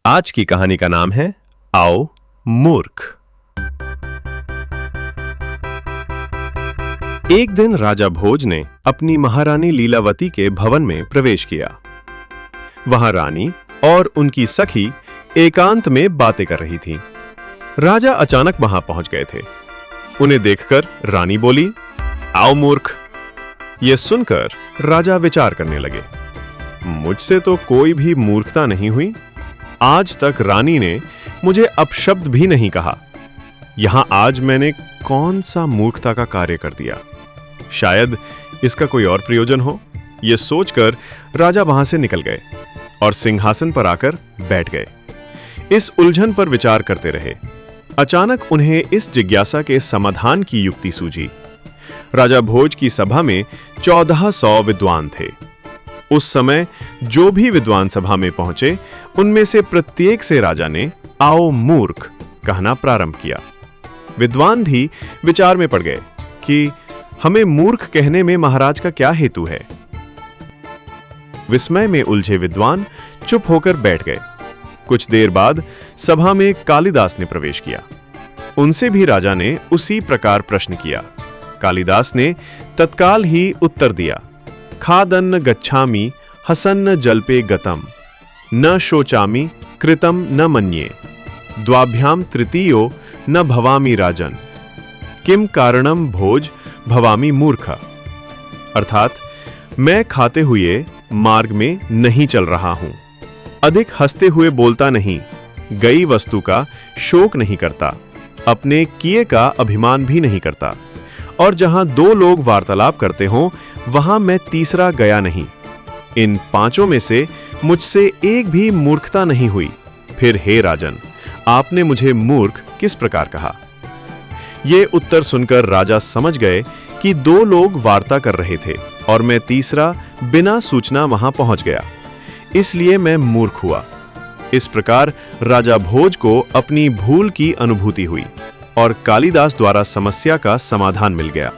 आज की कहानी का नाम है आओ मूर्ख। एक दिन राजा भोज ने अपनी महारानी लीलावती के भवन में प्रवेश किया। वहां रानी और उनकी सखी एकांत में बातें कर रही थीं। राजा अचानक वहां पहुंच गए थे। उन्हें देखकर रानी बोली, आओ मूर्ख। यह सुनकर राजा विचार करने लगे, मुझसे तो कोई भी मूर्खता नहीं हुई। आज तक रानी ने मुझे अपशब्द भी नहीं कहा। यहां आज मैंने कौन सा मूर्खता का कार्य कर दिया? शायद इसका कोई और प्रयोजन हो। यह सोचकर राजा वहां से निकल गए और सिंहासन पर आकर बैठ गए। इस उलझन पर विचार करते रहे। अचानक उन्हें इस जिज्ञासा के समाधान की युक्ति सूझी। राजा भोज की सभा में 1400 विद्वान थे। उस समय जो भी विद्वान सभा में पहुंचे, उनमें से प्रत्येक से राजा ने आओ मूर्ख कहना प्रारंभ किया। विद्वान भी विचार में पड़ गए कि हमें मूर्ख कहने में महाराज का क्या हेतु है। विस्मय में उलझे विद्वान चुप होकर बैठ गए। कुछ देर बाद सभा में कालिदास ने प्रवेश किया। उनसे भी राजा ने उसी प्रकार प्रश्न किया। कालिदास ने तत्काल ही उत्तर दिया, खादन्न गच्छामि हसन्न जल्पे गतम, न शोचामि कृतम न मन्ये, द्वाभ्याम तृतीयो न भवामि राजन, किम कारणम भोज भवामि मूर्ख। अर्थात मैं खाते हुए मार्ग में नहीं चल रहा हूं, अधिक हंसते हुए बोलता नहीं, गई वस्तु का शोक नहीं करता, अपने किए का अभिमान भी नहीं करता, और जहां दो लोग वार्तालाप करते हों वहां मैं तीसरा गया नहीं। इन पांचों में से मुझसे एक भी मूर्खता नहीं हुई। फिर हे राजन, आपने मुझे मूर्ख किस प्रकार कहा? यह उत्तर सुनकर राजा समझ गए कि दो लोग वार्ता कर रहे थे और मैं तीसरा बिना सूचना वहां पहुंच गया, इसलिए मैं मूर्ख हुआ। इस प्रकार राजा भोज को अपनी भूल की अनुभूति हुई और कालिदास द्वारा समस्या का समाधान मिल गया।